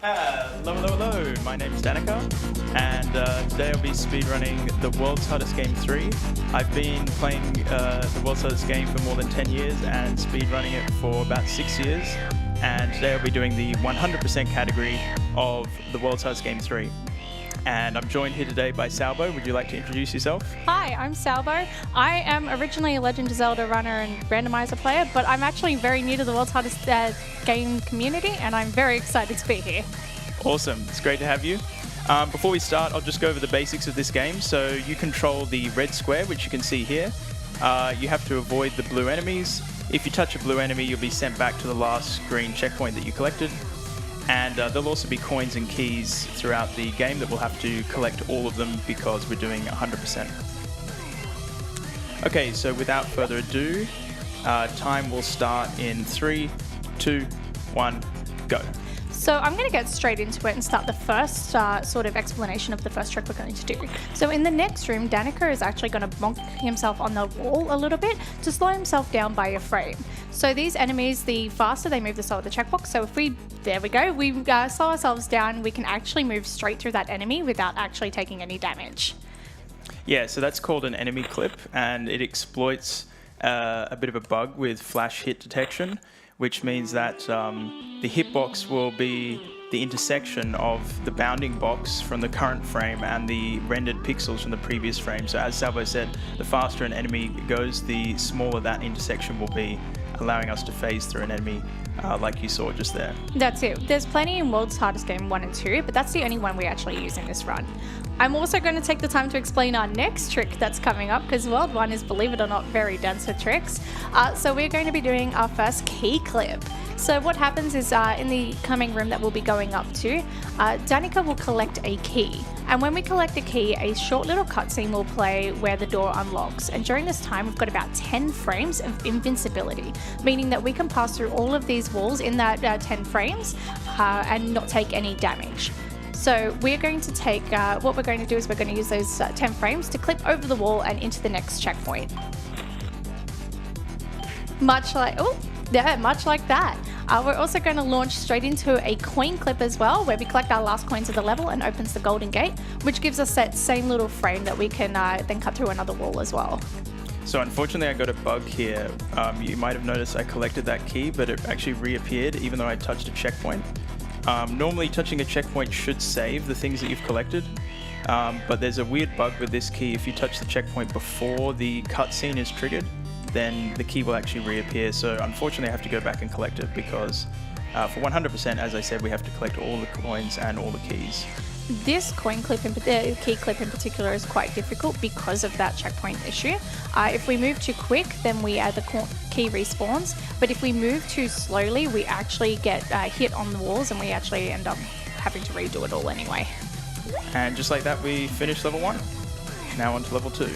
Hello. My name is Danicker, and today I'll be speedrunning the World's Hardest Game 3. I've been playing the World's Hardest Game for more than 10 years and speedrunning it for about 6 years. And today I'll be doing the 100% category of the World's Hardest Game 3. And I'm joined here today by Salvo. Would you like to introduce yourself? Hi, I'm Salvo. I am originally a Legend of Zelda runner and randomizer player, but I'm actually very new to the World's Hardest Game community, and I'm very excited to be here. Awesome. It's great to have you. Before we start, I'll just go over the basics of this game. So you control the red square, which you can see here. You have to avoid the blue enemies. If you touch a blue enemy, you'll be sent back to the last green checkpoint that you collected. And there'll also be coins and keys throughout the game that we'll have to collect all of them because we're doing 100%. Okay, so without further ado, time will start in 3, 2, 1, go. So I'm going to get straight into it and start the first sort of explanation of the first trick we're going to do. So in the next room, Danicker is actually going to bonk himself on the wall a little bit to slow himself down by a frame. So these enemies, the faster they move, the slower the checkbox. So if there we go, we slow ourselves down, we can actually move straight through that enemy without actually taking any damage. Yeah, so that's called an enemy clip, and it exploits a bit of a bug with flash hit detection, which means that the hitbox will be the intersection of the bounding box from the current frame and the rendered pixels from the previous frame. So as Salvo said, the faster an enemy goes, the smaller that intersection will be, allowing us to phase through an enemy like you saw just there. That's it. There's plenty in World's Hardest Game 1 and 2, but that's the only one we actually use in this run. I'm also going to take the time to explain our next trick that's coming up, because World 1 is, believe it or not, very dense with tricks. So we're going to be doing our first key clip. So what happens is in the coming room that we'll be going up to, Danicker will collect a key. And when we collect a key, a short little cutscene will play where the door unlocks. And during this time, we've got about 10 frames of invincibility, meaning that we can pass through all of these walls in that 10 frames and not take any damage. So we're going to take, what we're going to do is we're going to use those 10 frames to clip over the wall and into the next checkpoint. Much like that. We're also going to launch straight into a coin clip as well, where we collect our last coins of the level and opens the golden gate, which gives us that same little frame that we can then cut through another wall as well. So unfortunately I got a bug here. You might have noticed I collected that key, but it actually reappeared even though I touched a checkpoint. Normally touching a checkpoint should save the things that you've collected, but there's a weird bug with this key. If you touch the checkpoint before the cutscene is triggered, then the key will actually reappear. So unfortunately I have to go back and collect it because for 100%, as I said, we have to collect all the coins and all the keys. This coin clip, key clip in particular, is quite difficult because of that checkpoint issue. If we move too quick, then the key respawns. But if we move too slowly, we actually get hit on the walls and we actually end up having to redo it all anyway. And just like that, we finished level 1. Now on to level 2.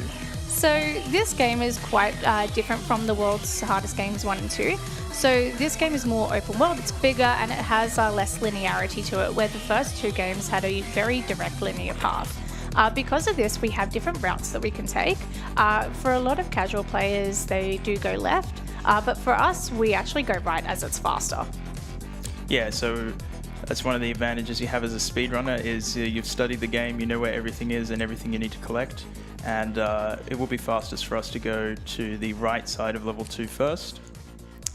So this game is quite different from the World's Hardest Games 1 and 2. So this game is more open world, it's bigger, and it has less linearity to it, where the first two games had a very direct linear path. Because of this, we have different routes that we can take. For a lot of casual players, they do go left, but for us, we actually go right as it's faster. Yeah, so that's one of the advantages you have as a speedrunner is you've studied the game, you know where everything is and everything you need to collect. And it will be fastest for us to go to the right side of level 2 first.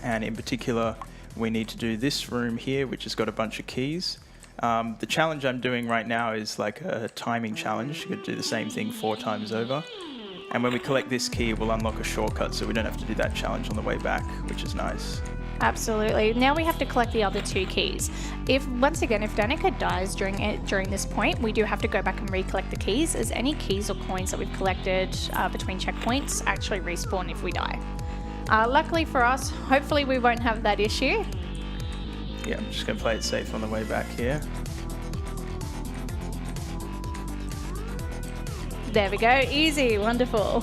And in particular, we need to do this room here, which has got a bunch of keys. The challenge I'm doing right now is like a timing challenge. You could do the same thing 4 times over. And when we collect this key, we'll unlock a shortcut, so we don't have to do that challenge on the way back, which is nice. Absolutely. Now we have to collect the other 2 keys. Once again, if Danicker dies during this point, we do have to go back and recollect the keys, as any keys or coins that we've collected between checkpoints actually respawn if we die. Luckily for us, hopefully we won't have that issue. Yeah, I'm just going to play it safe on the way back here. There we go. Easy. Wonderful.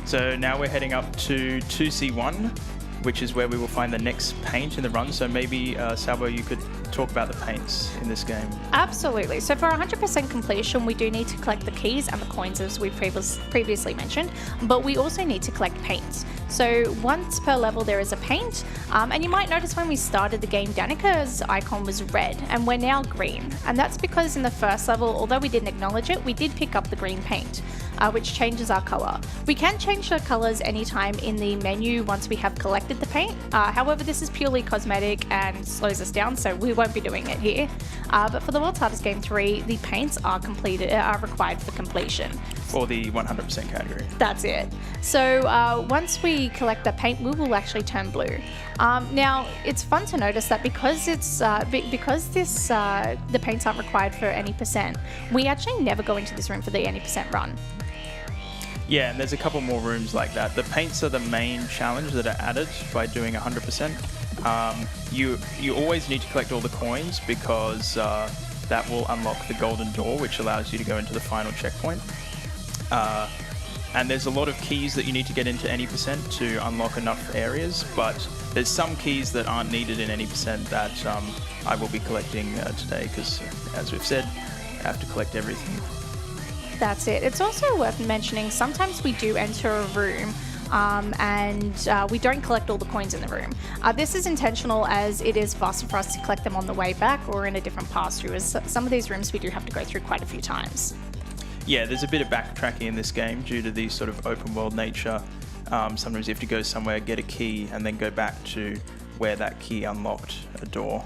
So now we're heading up to 2C1, which is where we will find the next paint in the run. So maybe, Salvo, you could talk about the paints in this game. Absolutely. So for 100% completion, we do need to collect the keys and the coins, as we previously mentioned, but we also need to collect paints. So once per level there is a paint, and you might notice when we started the game, Danicker's icon was red, and we're now green. And that's because in the first level, although we didn't acknowledge it, we did pick up the green paint, which changes our color. We can change the colors anytime in the menu once we have collected the paint. However, this is purely cosmetic and slows us down, so we won't be doing it here. But for the World's Hardest Game 3, the paints are required for completion. For the 100% category. That's it. So once we collect the paint, we will actually turn blue. Now, it's fun to notice that because the paints aren't required for any percent, we actually never go into this room for the any percent run. Yeah, and there's a couple more rooms like that. The paints are the main challenge that are added by doing 100%. You always need to collect all the coins because that will unlock the golden door, which allows you to go into the final checkpoint. And there's a lot of keys that you need to get into any percent to unlock enough areas, but there's some keys that aren't needed in any percent that I will be collecting today because, as we've said, I have to collect everything. That's it. It's also worth mentioning sometimes we do enter a room and we don't collect all the coins in the room. This is intentional as it is faster for us to collect them on the way back or in a different pass through, as some of these rooms we do have to go through quite a few times. Yeah, there's a bit of backtracking in this game due to the sort of open world nature. Sometimes you have to go somewhere, get a key, and then go back to where that key unlocked a door.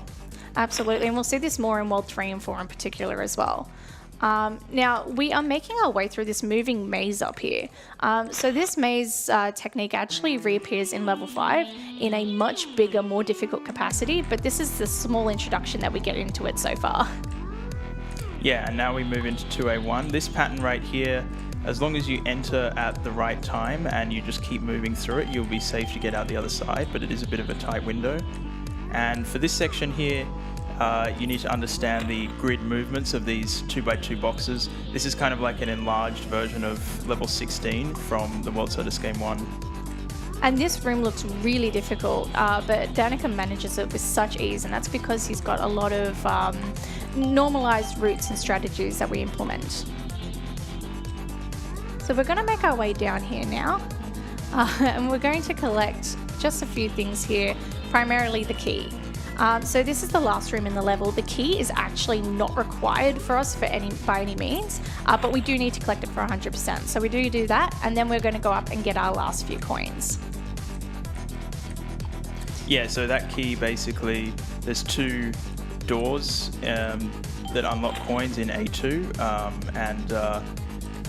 Absolutely, and we'll see this more in World 3 and 4 in particular as well. Now, we are making our way through this moving maze up here. So this maze technique actually reappears in level 5 in a much bigger, more difficult capacity, but this is the small introduction that we get into it so far. Yeah, and now we move into 2A1. This pattern right here, as long as you enter at the right time and you just keep moving through it, you'll be safe to get out the other side, but it is a bit of a tight window. And for this section here, you need to understand the grid movements of these 2x2 boxes. This is kind of like an enlarged version of level 16 from the World's Hardest Game 1. And this room looks really difficult, but Danicker manages it with such ease, and that's because he's got a lot of normalized routes and strategies that we implement. So we're going to make our way down here now, and we're going to collect just a few things here, primarily the key. So this is the last room in the level. The key is actually not required for us by any means, but we do need to collect it for 100%. So we do that, and then we're going to go up and get our last few coins. Yeah, so that key basically, there's two doors that unlock coins in A2, and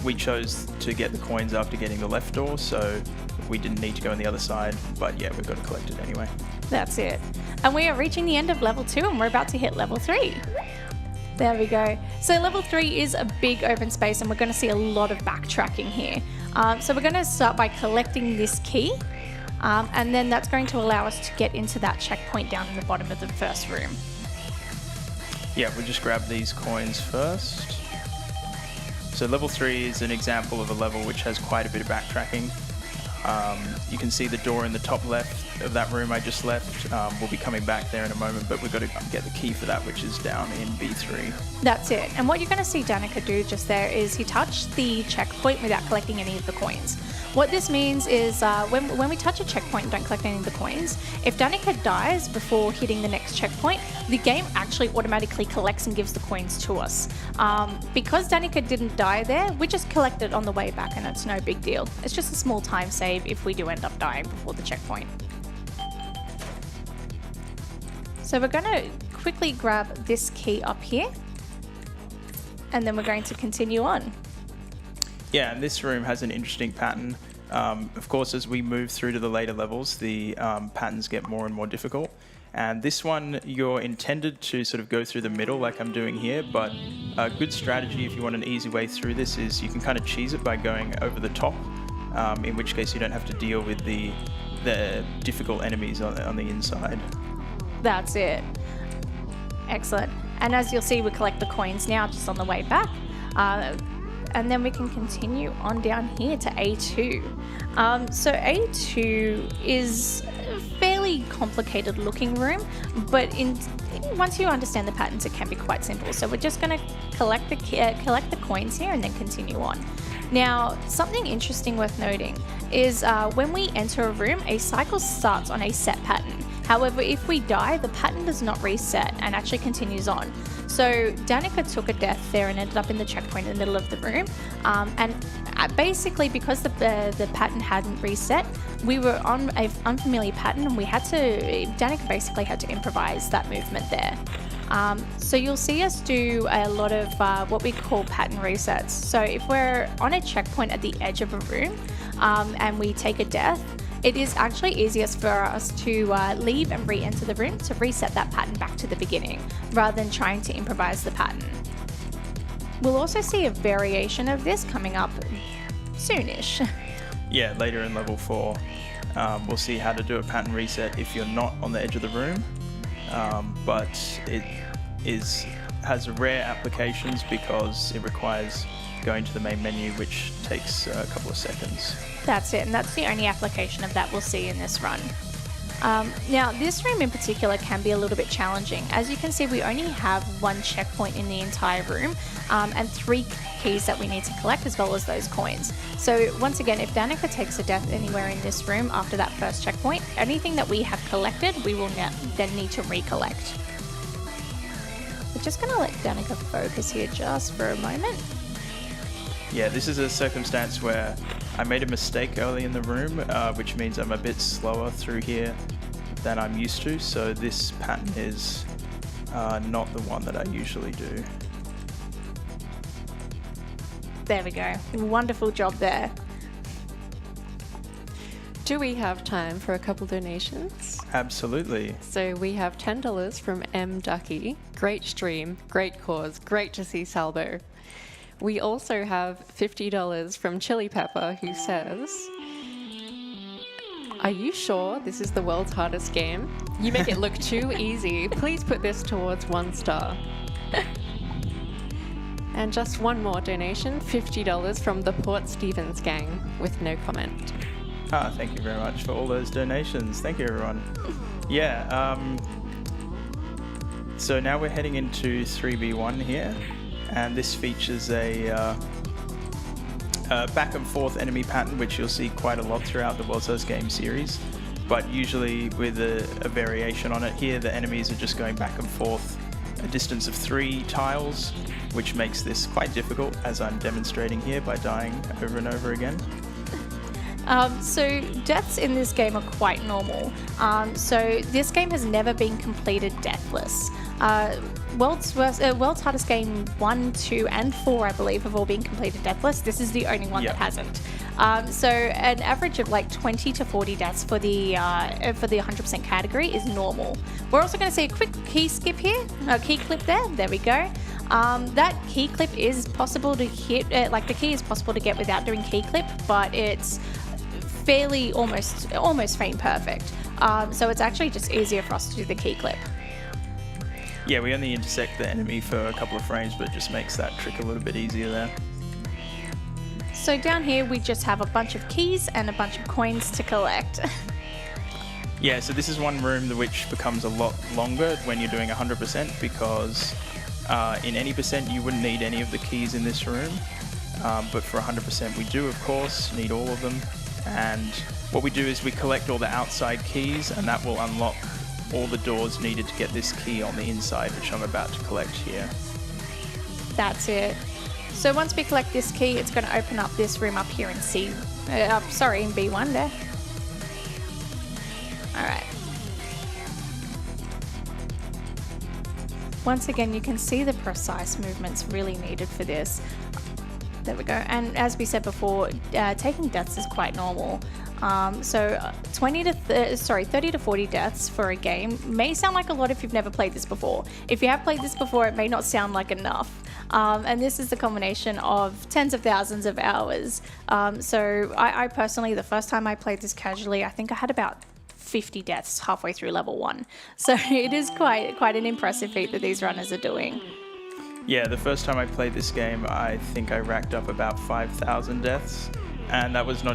we chose to get the coins after getting the left door, so we didn't need to go on the other side, but yeah, we've got to collect it anyway. That's it. And we are reaching the end of level 2 and we're about to hit level 3. There we go. So level 3 is a big open space and we're going to see a lot of backtracking here. So we're going to start by collecting this key, and then that's going to allow us to get into that checkpoint down in the bottom of the first room. Yeah, we'll just grab these coins first. So level 3 is an example of a level which has quite a bit of backtracking. You can see the door in the top left of that room I just left. We'll be coming back there in a moment, but we've got to get the key for that, which is down in B3. That's it. And what you're going to see Danicker do just there is he touched the checkpoint without collecting any of the coins. What this means is when we touch a checkpoint and don't collect any of the coins, if Danicker dies before hitting the next checkpoint, the game actually automatically collects and gives the coins to us. Because Danicker didn't die there, we just collect it on the way back and it's no big deal. It's just a small time save if we do end up dying before the checkpoint. So we're going to quickly grab this key up here and then we're going to continue on. Yeah, and this room has an interesting pattern. Of course, as we move through to the later levels, the patterns get more and more difficult. And this one, you're intended to sort of go through the middle like I'm doing here, but a good strategy if you want an easy way through this is you can kind of cheese it by going over the top, in which case you don't have to deal with the difficult enemies on the inside. That's it. Excellent. And as you'll see, we collect the coins now just on the way back. And then we can continue on down here to A2. So A2 is a fairly complicated looking room, but once you understand the patterns, it can be quite simple. So we're just going to collect the coins here and then continue on. Now, something interesting worth noting is when we enter a room, a cycle starts on a set pattern. However, if we die, the pattern does not reset and actually continues on. So Danicker took a death there and ended up in the checkpoint in the middle of the room. And basically, because the pattern hadn't reset, we were on an unfamiliar pattern, and Danicker basically had to improvise that movement there. So you'll see us do a lot of what we call pattern resets. So if we're on a checkpoint at the edge of a room and we take a death, it is actually easiest for us to leave and re-enter the room to reset that pattern back to the beginning, rather than trying to improvise the pattern. We'll also see a variation of this coming up soonish. Yeah, later in level 4, we'll see how to do a pattern reset if you're not on the edge of the room, but it has rare applications because it requires going to the main menu, which takes a couple of seconds. That's it, and that's the only application of that we'll see in this run. Now, this room in particular can be a little bit challenging. As you can see, we only have one checkpoint in the entire room and 3 keys that we need to collect, as well as those coins. So once again, if Danicker takes a death anywhere in this room after that first checkpoint, anything that we have collected, we will then need to recollect. We're just going to let Danicker focus here just for a moment. Yeah, this is a circumstance where I made a mistake early in the room, which means I'm a bit slower through here than I'm used to, so this pattern is not the one that I usually do. There we go. Wonderful job there. Do we have time for a couple donations? Absolutely. So we have $10 from M. Ducky. Great stream, great cause, great to see Salvo. We also have $50 from Chili Pepper, who says, "Are you sure this is the world's hardest game? You make it look too easy. Please put this towards 1 star." And just one more donation, $50 from the Port Stevens gang, with no comment. Thank you very much for all those donations. Thank you, everyone. Yeah, so now we're heading into 3v1 here. And this features a back and forth enemy pattern, which you'll see quite a lot throughout the World's Hardest Game series, but usually with a variation on it. Here the enemies are just going back and forth a distance of 3 tiles, which makes this quite difficult, as I'm demonstrating here by dying over and over again. So deaths in this game are quite normal. So this game has never been completed deathless. World's Hardest Game 1, 2, and 4, I believe, have all been completed deathless. This is the only one that hasn't. So an average of like 20 to 40 deaths for the 100% category is normal. We're also going to see a quick key skip here, a key clip there. There we go. That key clip is possible to hit, the key is possible to get without doing key clip, but it's fairly almost frame perfect. So it's actually just easier for us to do the key clip. Yeah, we only intersect the enemy for a couple of frames, but it just makes that trick a little bit easier there. So down here we just have a bunch of keys and a bunch of coins to collect. Yeah, so this is one room which becomes a lot longer when you're doing 100%, because in any percent you wouldn't need any of the keys in this room, but for 100% we do, of course, need all of them. And what we do is we collect all the outside keys, and that will unlock all the doors needed to get this key on the inside, which I'm about to collect here. That's it. So once we collect this key, it's going to open up this room up here in in B1 there. Alright. Once again, you can see the precise movements really needed for this. There we go. And as we said before, taking deaths is quite normal. So 30 to 40 deaths for a game may sound like a lot if you've never played this before. If you have played this before, it may not sound like enough. And this is the combination of tens of thousands of hours. So I personally, the first time I played this casually, I think I had about 50 deaths halfway through level 1. So it is quite an impressive feat that these runners are doing. Yeah, the first time I played this game, I think I racked up about 5,000 deaths, and that was I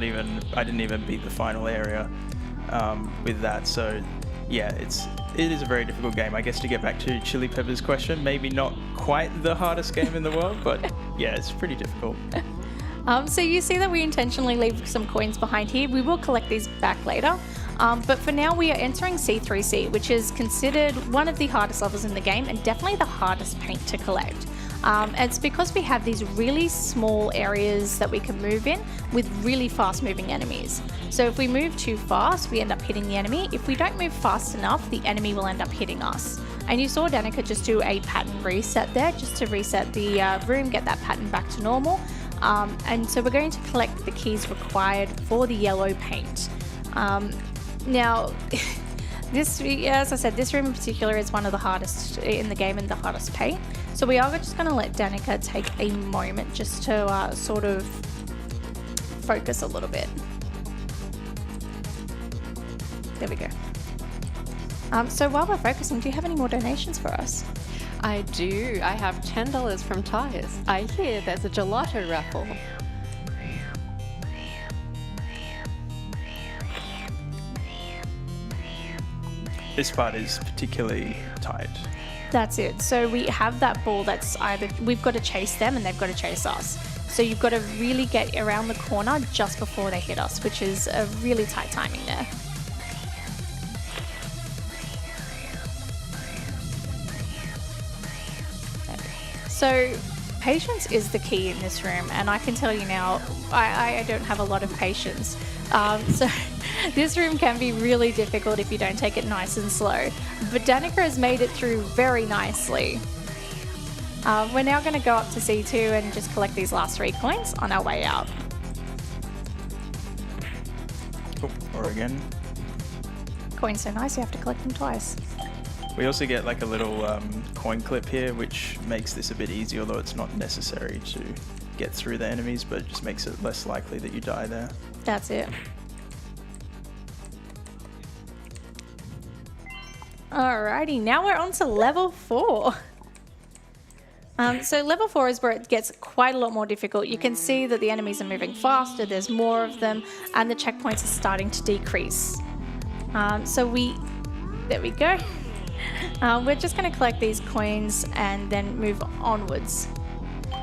didn't even beat the final area with that. So yeah, it is a very difficult game. I guess to get back to Chili Pepper's question, maybe not quite the hardest game in the world, but yeah, it's pretty difficult. So you see that we intentionally leave some coins behind here. We will collect these back later. But for now, we are entering C3C, which is considered one of the hardest levels in the game and definitely the hardest paint to collect. It's because we have these really small areas that we can move in with really fast moving enemies. So if we move too fast, we end up hitting the enemy. If we don't move fast enough, the enemy will end up hitting us. And you saw Danicker just do a pattern reset there, just to reset the room, get that pattern back to normal. And so we're going to collect the keys required for the yellow paint. Now, as I said, this room in particular is one of the hardest in the game and the hardest paint. So we are just going to let Danicker take a moment just to sort of focus a little bit. There we go. So while we're focusing, do you have any more donations for us? I do. I have $10 from Tyres. I hear there's a gelato raffle. This part is particularly tight. That's it. So we have that ball that's either we've got to chase them and they've got to chase us. So you've got to really get around the corner just before they hit us, which is a really tight timing there. So patience is the key in this room, and I can tell you now, I don't have a lot of patience. So this room can be really difficult if you don't take it nice and slow. But Danicker has made it through very nicely. We're now going to go up to C2 and just collect these last 3 coins on our way out. Oh, or again. Coins so nice, you have to collect them twice. We also get like a little coin clip here, which makes this a bit easier, although it's not necessary to get through the enemies, but it just makes it less likely that you die there. That's it. Alrighty, now we're on to level 4. So level 4 is where it gets quite a lot more difficult. You can see that the enemies are moving faster, there's more of them, and the checkpoints are starting to decrease. There we go. We're just going to collect these coins and then move onwards.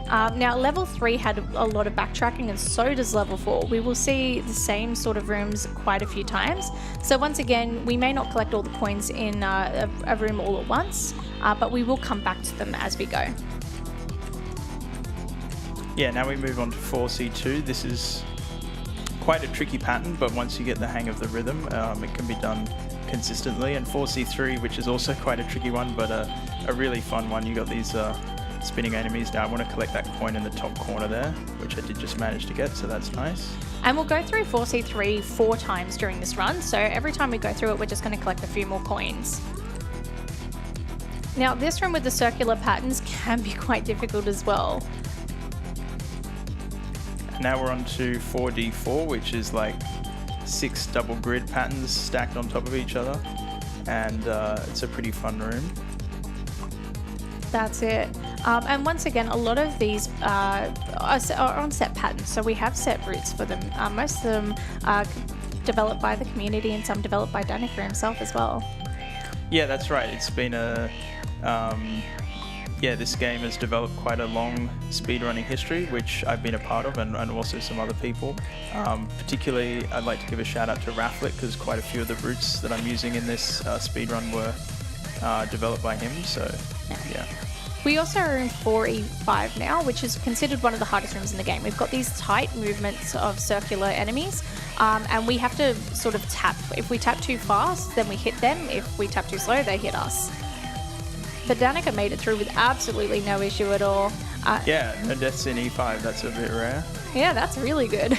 Now level 3 had a lot of backtracking, and so does level 4. We will see the same sort of rooms quite a few times. So once again, we may not collect all the coins in a room all at once, but we will come back to them as we go. Yeah, now we move on to 4C2. This is quite a tricky pattern, but once you get the hang of the rhythm, it can be done consistently. And 4C3, which is also quite a tricky one, but a really fun one. You got these spinning enemies. Now I want to collect that coin in the top corner there, which I did just manage to get, so that's nice. And we'll go through 4C3 4 times during this run, so every time we go through it, we're just going to collect a few more coins. Now this room with the circular patterns can be quite difficult as well. Now we're on to 4D4, which is like 6 double grid patterns stacked on top of each other, and it's a pretty fun room. That's it. And once again, a lot of these are on set patterns, so we have set routes for them. Most of them are developed by the community and some developed by Danicker himself as well. Yeah, that's right. It's been this game has developed quite a long speedrunning history, which I've been a part of, and also some other people. Particularly, I'd like to give a shout out to Rafflet, because quite a few of the routes that I'm using in this speedrun were developed by him, so yeah. We also are in 4E5 now, which is considered one of the hardest rooms in the game. We've got these tight movements of circular enemies, and we have to sort of tap. If we tap too fast, then we hit them. If we tap too slow, they hit us. But Danicker made it through with absolutely no issue at all. Yeah, no deaths in E5, that's a bit rare. Yeah, that's really good.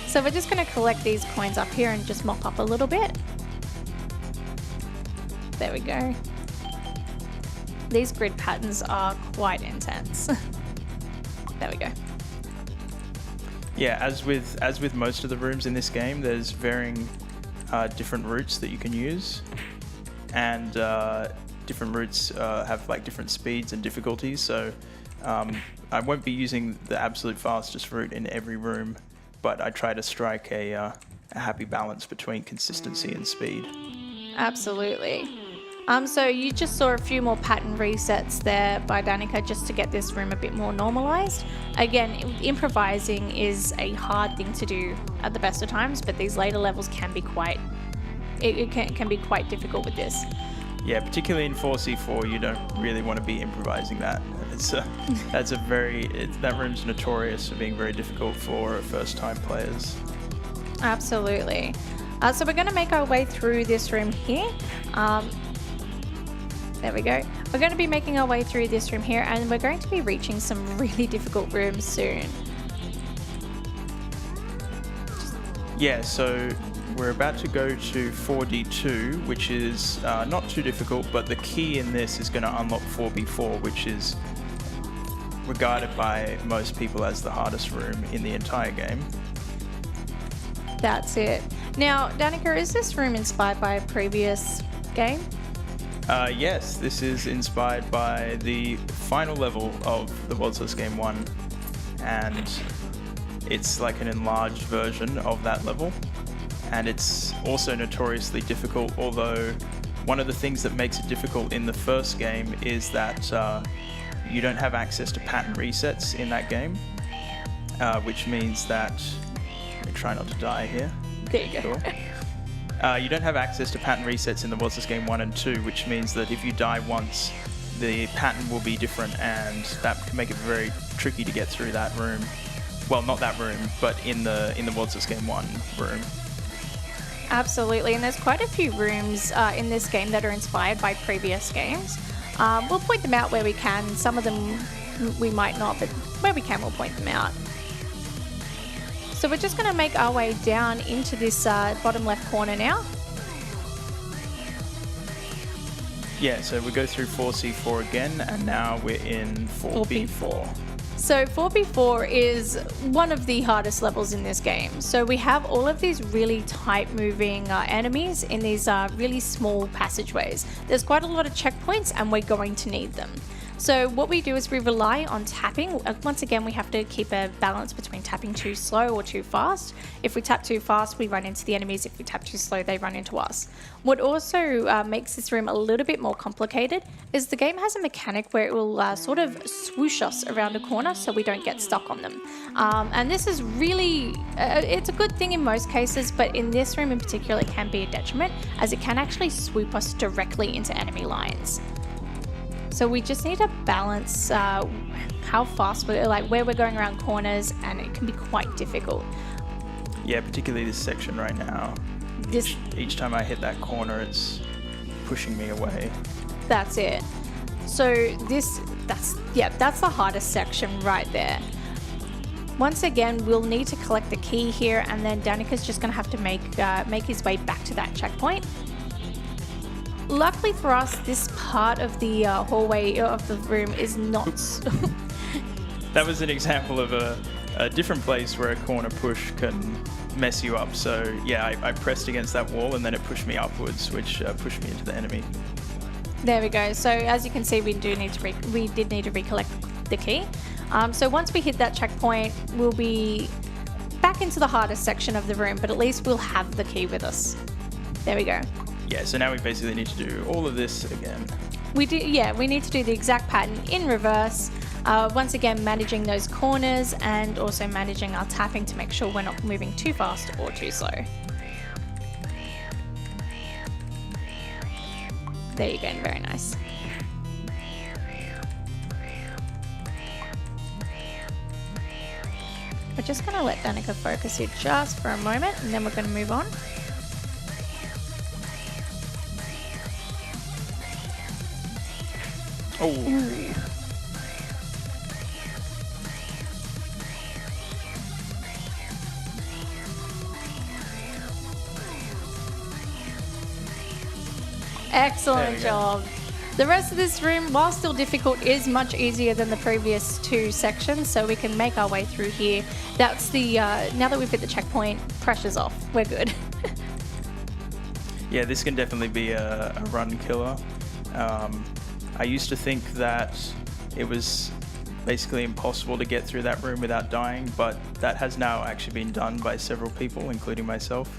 So we're just going to collect these coins up here and just mop up a little bit. There we go. These grid patterns are quite intense. There we go. Yeah, as with most of the rooms in this game, there's varying different routes that you can use, and different routes have like different speeds and difficulties. So I won't be using the absolute fastest route in every room, but I try to strike a happy balance between consistency and speed. Absolutely. So you just saw a few more pattern resets there by Danicker just to get this room a bit more normalized. Again, improvising is a hard thing to do at the best of times, but these later levels can be quite, it can be quite difficult with this. Yeah, particularly in 4C4, you don't really want to be improvising that. That room's notorious for being very difficult for first-time players. Absolutely. So we're going to make our way through this room here. There we go. We're going to be making our way through this room here, and we're going to be reaching some really difficult rooms soon. Yeah, so we're about to go to 4D2, which is not too difficult, but the key in this is going to unlock 4B4, which is regarded by most people as the hardest room in the entire game. That's it. Now, Danicker, is this room inspired by a previous game? Yes, this is inspired by the final level of the World's First Game 1, and it's like an enlarged version of that level, and it's also notoriously difficult, although one of the things that makes it difficult in the first game is that you don't have access to pattern resets in that game, which means that, let me try not to die here. There you go. You don't have access to pattern resets in the World's First Game 1 and 2, which means that if you die once, the pattern will be different, and that can make it very tricky to get through that room. Well, not that room, but in the World's First Game 1 room. Absolutely, and there's quite a few rooms in this game that are inspired by previous games. We'll point them out where we can. Some of them we might not, but where we can, we'll point them out. So we're just going to make our way down into this bottom left corner now. Yeah, so we go through 4C4 again, and now we're in 4B4. So 4B4 is one of the hardest levels in this game. So we have all of these really tight moving enemies in these really small passageways. There's quite a lot of checkpoints, and we're going to need them. So what we do is we rely on tapping. Once again, we have to keep a balance between tapping too slow or too fast. If we tap too fast, we run into the enemies. If we tap too slow, they run into us. What also makes this room a little bit more complicated is the game has a mechanic where it will sort of swoosh us around a corner so we don't get stuck on them. And this is really, it's a good thing in most cases, but in this room in particular, it can be a detriment as it can actually swoop us directly into enemy lines. So we just need to balance how fast we're, like where we're going around corners, and it can be quite difficult. Yeah, particularly this section right now. Each time I hit that corner, it's pushing me away. That's it. So that's the hardest section right there. Once again, we'll need to collect the key here, and then Danicker's just going to have to make his way back to that checkpoint. Luckily for us, this part of the hallway of the room is not... That was an example of a different place where a corner push can mess you up. So yeah, I pressed against that wall and then it pushed me upwards, which pushed me into the enemy. There we go. So as you can see, we did need to recollect the key. So once we hit that checkpoint, we'll be back into the hardest section of the room, but at least we'll have the key with us. There we go. Yeah, so now we basically need to do all of this again. We need to do the exact pattern in reverse. Once again, managing those corners and also managing our tapping to make sure we're not moving too fast or too slow. There you go, very nice. We're just going to let Danicker focus here just for a moment, and then we're going to move on. Oh. Ooh. Excellent job. The rest of this room, while still difficult, is much easier than the previous two sections, so we can make our way through here. That's the, now that we've hit the checkpoint, pressure's off. We're good. Yeah, this can definitely be a run killer. I used to think that it was basically impossible to get through that room without dying, but that has now actually been done by several people, including myself.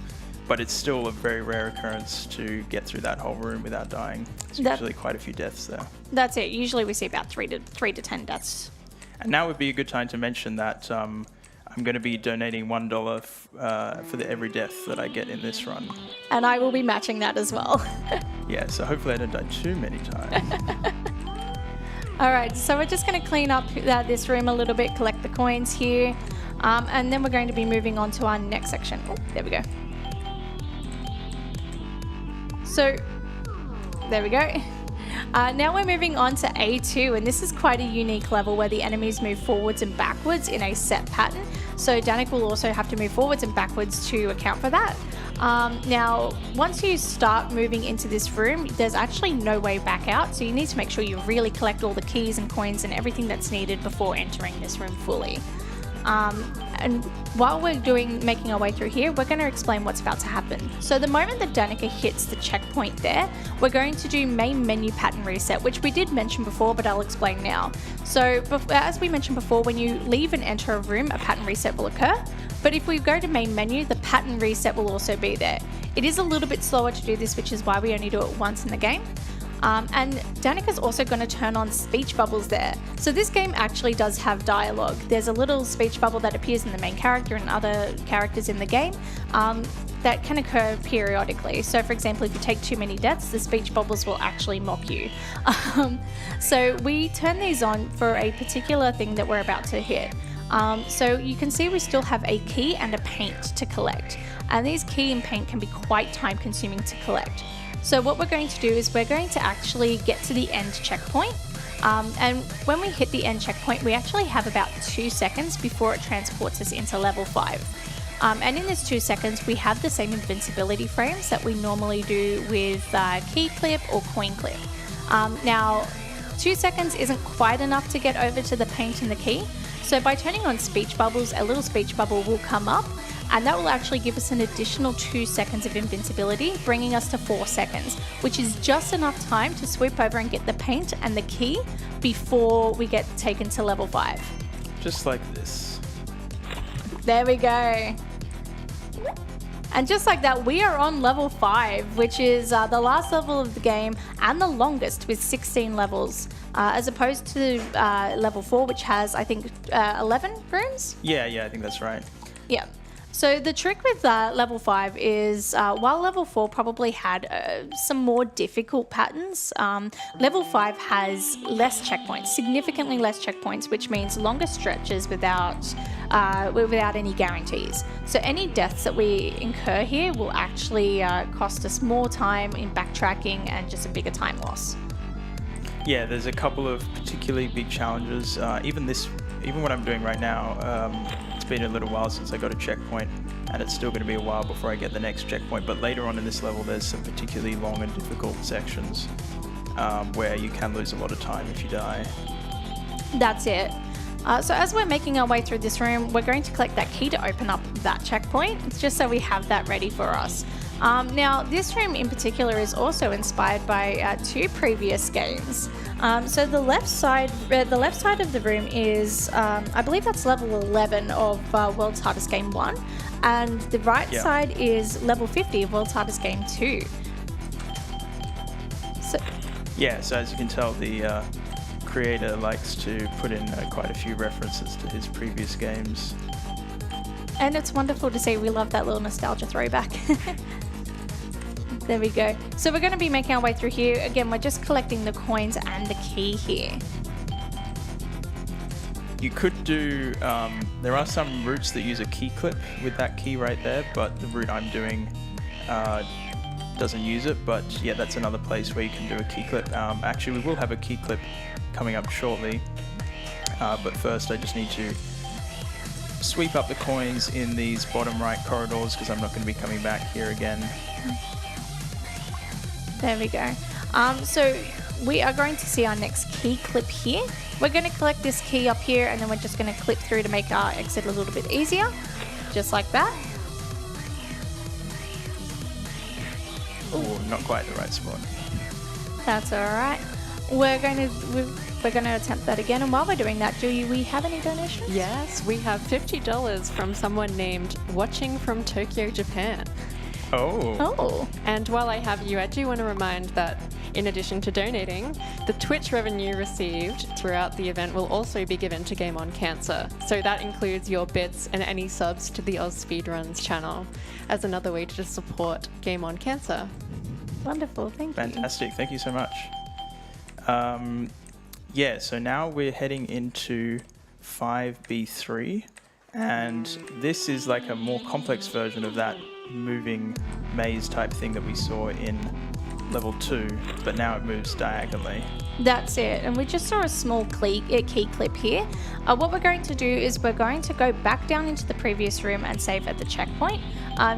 but it's still a very rare occurrence to get through that whole room without dying. It's usually quite a few deaths there. That's it. Usually we see about 3 to 10 deaths. And now would be a good time to mention that I'm going to be donating $1 for every death that I get in this run. And I will be matching that as well. Yeah, so hopefully I don't die too many times. All right, so we're just going to clean up this room a little bit, collect the coins here, and then we're going to be moving on to our next section. Oh, there we go. So, there we go. Now we're moving on to A2, and this is quite a unique level where the enemies move forwards and backwards in a set pattern. So Danicker will also have to move forwards and backwards to account for that. Now, once you start moving into this room, there's actually no way back out, so you need to make sure you really collect all the keys and coins and everything that's needed before entering this room fully. And while we're making our way through here, we're going to explain what's about to happen. So the moment that Danicker hits the checkpoint there, we're going to do main menu pattern reset, which we did mention before, but I'll explain now. So as we mentioned before, when you leave and enter a room, a pattern reset will occur. But if we go to main menu, the pattern reset will also be there. It is a little bit slower to do this, which is why we only do it once in the game. And Danicker's also going to turn on speech bubbles there. So this game actually does have dialogue. There's a little speech bubble that appears in the main character and other characters in the game that can occur periodically. So for example, if you take too many deaths, the speech bubbles will actually mock you. So we turn these on for a particular thing that we're about to hit. So you can see we still have a key and a paint to collect. And these key and paint can be quite time consuming to collect. So what we're going to do is we're going to actually get to the end checkpoint. And when we hit the end checkpoint, we actually have about 2 seconds before it transports us into level 5. And in this 2 seconds, we have the same invincibility frames that we normally do with key clip or coin clip. Now, 2 seconds isn't quite enough to get over to the paint and the key. So by turning on speech bubbles, a little speech bubble will come up, and that will actually give us an additional 2 seconds of invincibility, bringing us to 4 seconds, which is just enough time to swoop over and get the paint and the key before we get taken to level 5. Just like this. There we go. And just like that, we are on level 5, which is the last level of the game and the longest with 16 levels, as opposed to level 4, which has, I think, 11 rooms? Yeah, I think that's right. Yeah. So the trick with level 5 is while level 4 probably had some more difficult patterns, level 5 has less checkpoints, significantly less checkpoints, which means longer stretches without any guarantees. So any deaths that we incur here will actually cost us more time in backtracking and just a bigger time loss. Yeah, there's a couple of particularly big challenges. Even what I'm doing right now, it's been a little while since I got a checkpoint, and it's still going to be a while before I get the next checkpoint. But later on in this level, there's some particularly long and difficult sections where you can lose a lot of time if you die. That's it. So as we're making our way through this room, we're going to collect that key to open up that checkpoint, just so we have that ready for us. Now, this room in particular is also inspired by 2 previous games. So the left side of the room is, I believe that's level 11 of World's Hardest Game 1, and the right side is level 50 of World's Hardest Game 2. So as you can tell, the creator likes to put in quite a few references to his previous games. And it's wonderful to see. We love that little nostalgia throwback. There we go. So we're going to be making our way through here. Again, we're just collecting the coins and the key here. You could do, there are some routes that use a key clip with that key right there, but the route I'm doing doesn't use it. But yeah, that's another place where you can do a key clip. Actually, we will have a key clip coming up shortly. But first, I just need to sweep up the coins in these bottom right corridors because I'm not going to be coming back here again. There we go. So we are going to see our next key clip here. We're going to collect this key up here, and then we're just going to clip through to make our exit a little bit easier, just like that. Oh, not quite the right spot. That's all right. We're going to attempt that again. And while we're doing that, do we have any donations? Yes, we have $50 from someone named Watching from Tokyo, Japan. Oh. And while I have you, I do want to remind that in addition to donating, the Twitch revenue received throughout the event will also be given to Game On Cancer. So that includes your bits and any subs to the Oz Speedruns channel as another way to support Game On Cancer. Wonderful, thank you. Fantastic, thank you so much. Yeah, so now we're heading into 5B3, and this is like a more complex version of that moving maze type thing that we saw in level 2, but now it moves diagonally. That's it, and we just saw a small key clip here. What we're going to do is we're going to go back down into the previous room and save at the checkpoint,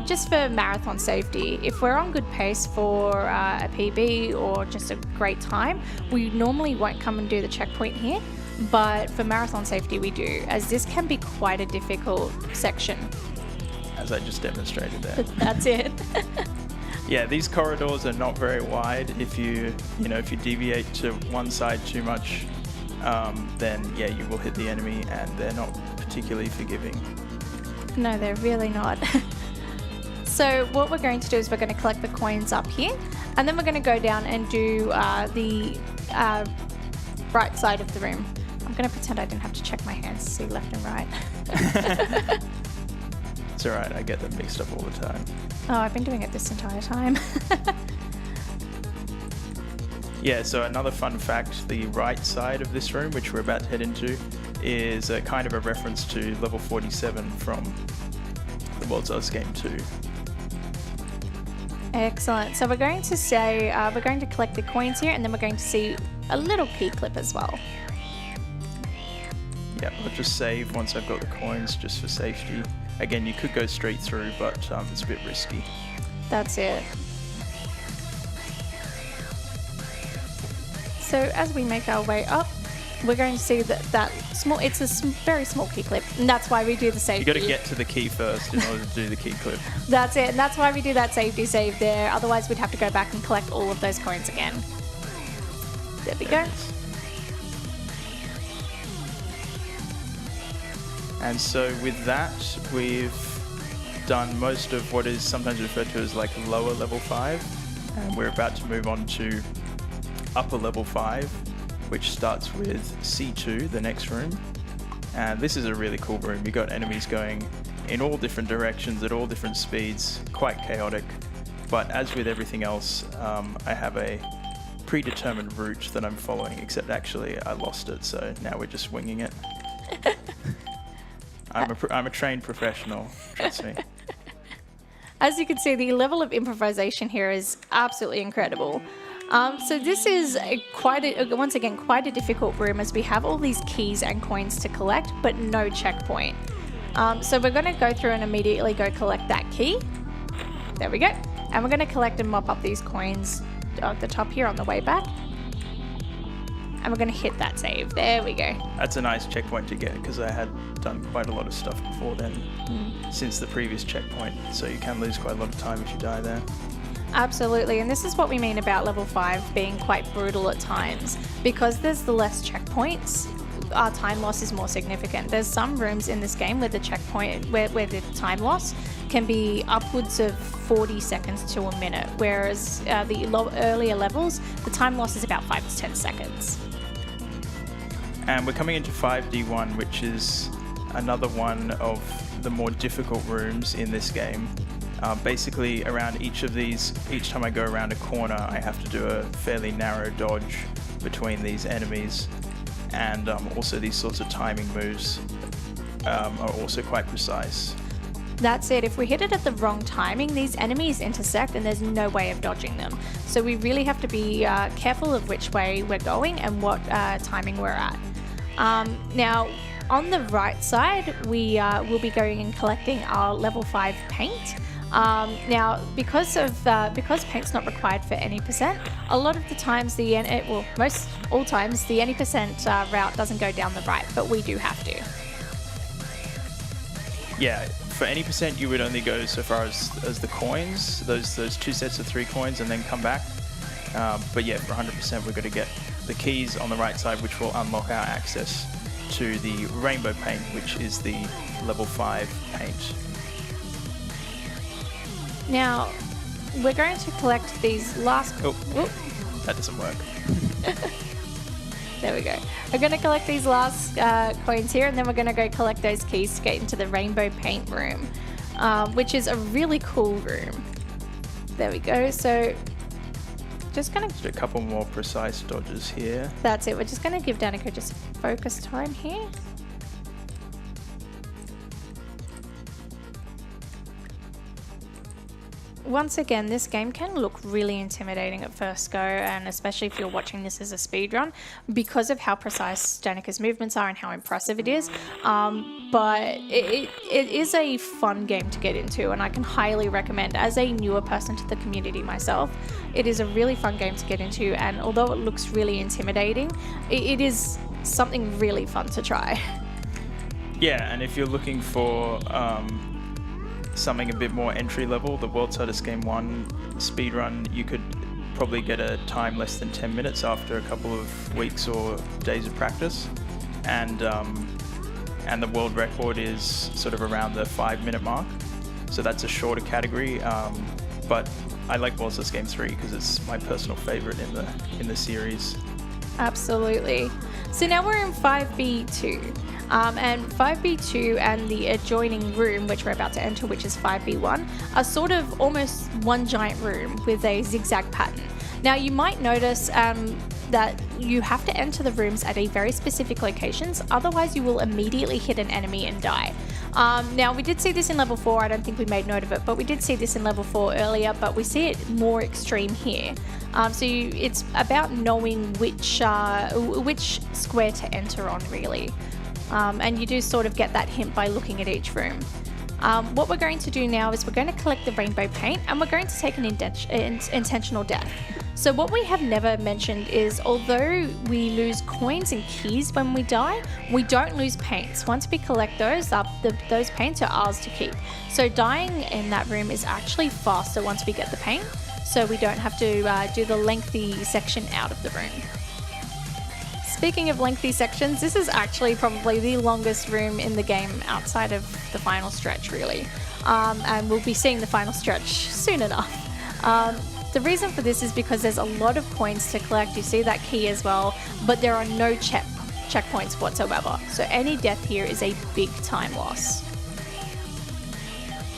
just for marathon safety. If we're on good pace for a PB or just a great time, we normally won't come and do the checkpoint here, but for marathon safety we do, as this can be quite a difficult section. As I just demonstrated there. That's it. Yeah, these corridors are not very wide. If you deviate to one side too much, then yeah, you will hit the enemy, and they're not particularly forgiving. No, they're really not. So what we're going to do is we're going to collect the coins up here, and then we're going to go down and do the right side of the room. I'm going to pretend I didn't have to check my hands to see left and right. It's alright, I get them mixed up all the time. Oh, I've been doing it this entire time. Yeah, so another fun fact, the right side of this room, which we're about to head into, is a kind of a reference to level 47 from the World's Oz Game 2. Excellent. So we're going to say, we're going to collect the coins here, and then we're going to see a little key clip as well. Yeah, I'll just save once I've got the coins, just for safety. Again, you could go straight through, but it's a bit risky. That's it. So as we make our way up, we're going to see that small, it's a very small key clip, and that's why we do the safety. You got to get to the key first in order to do the key clip. That's it, and that's why we do that safety save there. Otherwise, we'd have to go back and collect all of those coins again. There we go. And so with that, we've done most of what is sometimes referred to as like lower level 5, and we're about to move on to upper level 5, which starts with C2, the next room. And this is a really cool room. You've got enemies going in all different directions at all different speeds, quite chaotic. But as with everything else, I have a predetermined route that I'm following, except actually I lost it, so now we're just winging it. I'm a trained professional, trust me. As you can see, the level of improvisation here is absolutely incredible. So this is once again quite a difficult room, as we have all these keys and coins to collect, but no checkpoint. So we're going to go through and immediately go collect that key. There we go. And we're going to collect and mop up these coins at the top here on the way back. And we're going to hit that save. There we go. That's a nice checkpoint to get, because I had done quite a lot of stuff before then, since the previous checkpoint, so you can lose quite a lot of time if you die there. Absolutely, and this is what we mean about level 5 being quite brutal at times. Because there's the less checkpoints, our time loss is more significant. There's some rooms in this game where the checkpoint, where the time loss can be upwards of 40 seconds to a minute, whereas the earlier levels, the time loss is about 5 to 10 seconds. And we're coming into 5D1, which is another one of the more difficult rooms in this game. Basically, around each of these, each time I go around a corner, I have to do a fairly narrow dodge between these enemies. And also these sorts of timing moves are also quite precise. That's it. If we hit it at the wrong timing, these enemies intersect and there's no way of dodging them. So we really have to be careful of which way we're going and what timing we're at. Now, on the right side, we will be going and collecting our level 5 paint. Now, because paint's not required for any percent, a lot of the times most all times the any percent route doesn't go down the right, but we do have to. Yeah, for any percent you would only go so far as the coins, those 2 sets of 3 coins, and then come back. But yeah, for 100% we're going to get the keys on the right side, which will unlock our access to the rainbow paint, which is the level 5 paint. Now, we're going to collect these last... Oh, that doesn't work. There we go. We're going to collect these last coins here, and then we're going to go collect those keys to get into the rainbow paint room, which is a really cool room. There we go. So just going to... Do a couple more precise dodges here. That's it. We're just going to give Danicker just focus time here. Once again, this game can look really intimidating at first go, and especially if you're watching this as a speedrun, because of how precise Danicker's movements are and how impressive it is. But it is a fun game to get into, and I can highly recommend, as a newer person to the community myself, it is a really fun game to get into, and although it looks really intimidating, it is something really fun to try. Yeah, and if you're looking for something a bit more entry level, the World's Hardest Game 1 speedrun, you could probably get a time less than 10 minutes after a couple of weeks or days of practice, and the world record is sort of around the 5-minute mark, so that's a shorter category, but I like World's Hardest Game 3 because it's my personal favorite in the series. Absolutely. So now we're in 5B2. And 5B2 and the adjoining room, which we're about to enter, which is 5B1, are sort of almost one giant room with a zigzag pattern. Now you might notice that you have to enter the rooms at a very specific locations, otherwise you will immediately hit an enemy and die. Now we did see this in level 4, I don't think we made note of it, but we did see this in level 4 earlier, but we see it more extreme here. It's about knowing which square to enter on, really. And you do sort of get that hint by looking at each room. What we're going to do now is we're going to collect the rainbow paint, and we're going to take an intentional death. So what we have never mentioned is, although we lose coins and keys when we die, we don't lose paints. Once we collect those up, those paints are ours to keep. So dying in that room is actually faster once we get the paint, so we don't have to do the lengthy section out of the room. Speaking of lengthy sections, this is actually probably the longest room in the game outside of the final stretch, really. And we'll be seeing the final stretch soon enough. The reason for this is because there's a lot of coins to collect. You see that key as well, but there are no checkpoints whatsoever. So any death here is a big time loss.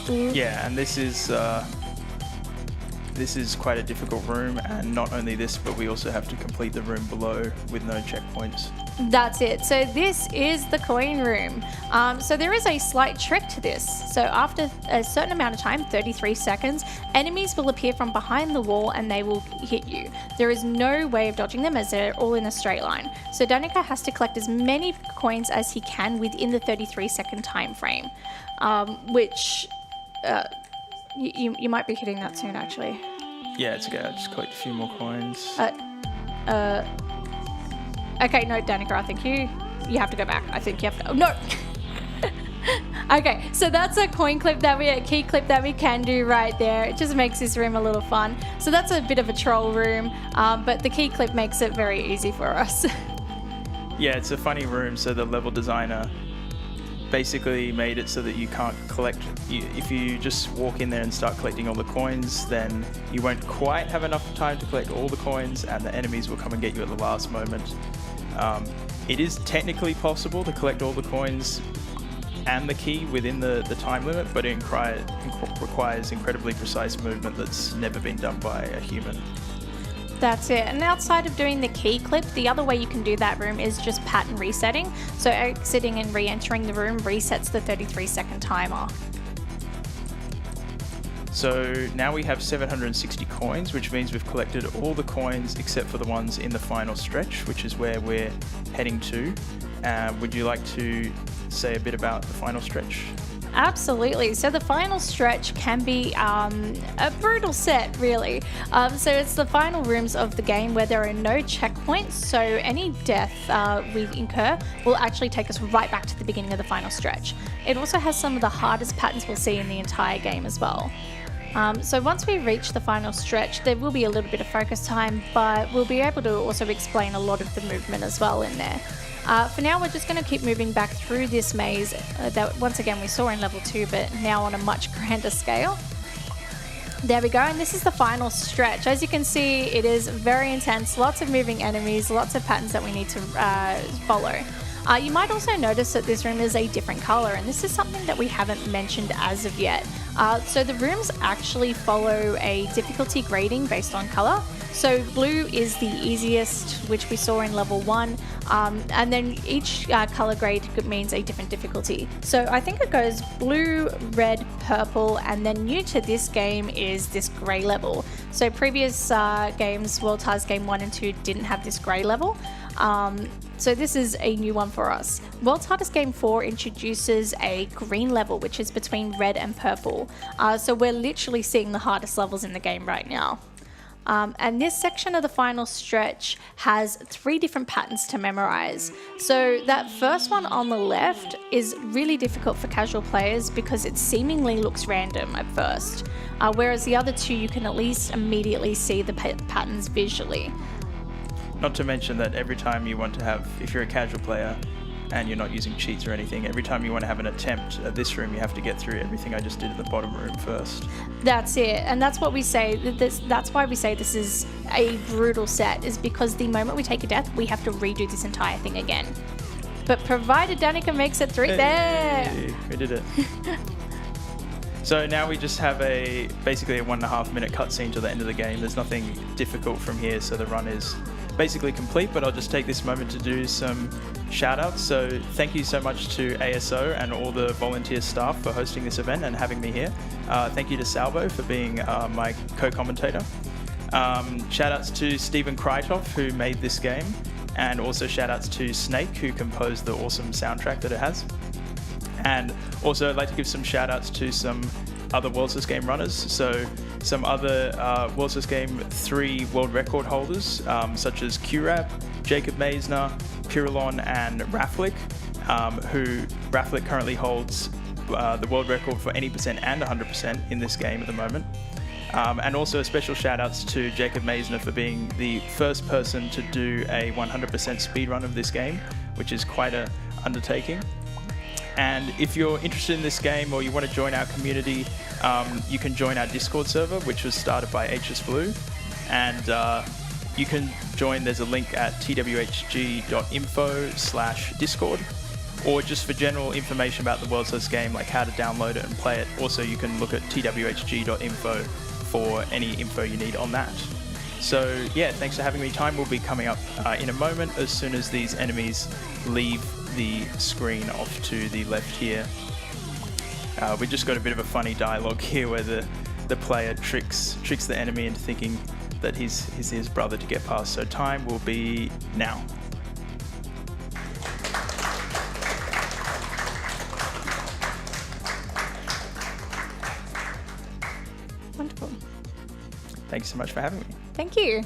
Yeah, and this is quite a difficult room, and not only this, but we also have to complete the room below with no checkpoints. That's it. So this is the coin room. So there is a slight trick to this. So after a certain amount of time, 33 seconds, enemies will appear from behind the wall and they will hit you. There is no way of dodging them as they're all in a straight line. So Danicker has to collect as many coins as he can within the 33-second time frame, which you might be hitting that soon, actually. Yeah, it's okay. I'll just collect a few more coins. Okay, no, Danicker, I think you have to go back. I think you have to... Oh, no! Okay, so that's a key clip that we can do right there. It just makes this room a little fun. So that's a bit of a troll room, but the key clip makes it very easy for us. Yeah, it's a funny room, so the level designer basically made it so that you can't collect. If you just walk in there and start collecting all the coins, then you won't quite have enough time to collect all the coins, and the enemies will come and get you at the last moment. It is technically possible to collect all the coins and the key within the time limit, but it requires incredibly precise movement that's never been done by a human. That's it. And outside of doing the key clip, the other way you can do that room is just pattern resetting. So exiting and re-entering the room resets the 33-second timer. So now we have 760 coins, which means we've collected all the coins except for the ones in the final stretch, which is where we're heading to. Would you like to say a bit about the final stretch? Absolutely. So the final stretch can be a brutal set, really. So it's the final rooms of the game where there are no checkpoints, so any death we incur will actually take us right back to the beginning of the final stretch. It also has some of the hardest patterns we'll see in the entire game as well. So once we reach the final stretch, there will be a little bit of focus time, but we'll be able to also explain a lot of the movement as well in there. For now, we're just going to keep moving back through this maze that once again we saw in level 2, but now on a much grander scale. There we go, and this is the final stretch. As you can see, it is very intense, lots of moving enemies, lots of patterns that we need to follow. You might also notice that this room is a different color, and this is something that we haven't mentioned as of yet. So the rooms actually follow a difficulty grading based on color. So blue is the easiest, which we saw in level 1, and then each color grade means a different difficulty. So I think it goes blue, red, purple, and then new to this game is this gray level. So previous games, World's Hardest Game 1 and 2 didn't have this gray level. So this is a new one for us. World's Hardest Game 4 introduces a green level, which is between red and purple. So we're literally seeing the hardest levels in the game right now. And this section of the final stretch has 3 different patterns to memorize. So that first one on the left is really difficult for casual players because it seemingly looks random at first, whereas the other 2 you can at least immediately see the patterns visually. Not to mention that every time you want to have, if you're a casual player and you're not using cheats or anything, every time you want to have an attempt at this room, you have to get through everything I just did in the bottom room first. That's it, and that's what we say. That's why we say this is a brutal set, is because the moment we take a death, we have to redo this entire thing again. But provided Danicker makes it through, there! We did it. So now we just have basically a 1.5 minute cutscene to the end of the game. There's nothing difficult from here, so the run is basically complete, but I'll just take this moment to do some shout outs. So thank you so much to ASO and all the volunteer staff for hosting this event and having me here. Thank you to Salvo for being my co-commentator. Shout outs to Stephen Krytov, who made this game, and also shout outs to Snake, who composed the awesome soundtrack that it has. And also I'd like to give some shout outs to some other World's Hardest Game runners. So some other World's Hardest Game 3 world record holders, such as Qrab, Jacob Meisner, Pirulon, and Raflik, who Raflik currently holds the world record for any percent and 100% in this game at the moment. And also special shout outs to Jacob Meisner for being the first person to do a 100% speedrun of this game, which is quite an undertaking. And if you're interested in this game or you want to join our community, you can join our Discord server, which was started by HS Blue. And you can join, there's a link at twhg.info/Discord. Or just for general information about the World's Hardest Game, like how to download it and play it. Also, you can look at twhg.info for any info you need on that. So yeah, thanks for having me. Time will be coming up in a moment as soon as these enemies leave the screen off to the left here. We just got a bit of a funny dialogue here where the player tricks the enemy into thinking that he's his brother to get past. So time will be now. Wonderful. Thanks so much for having me. Thank you.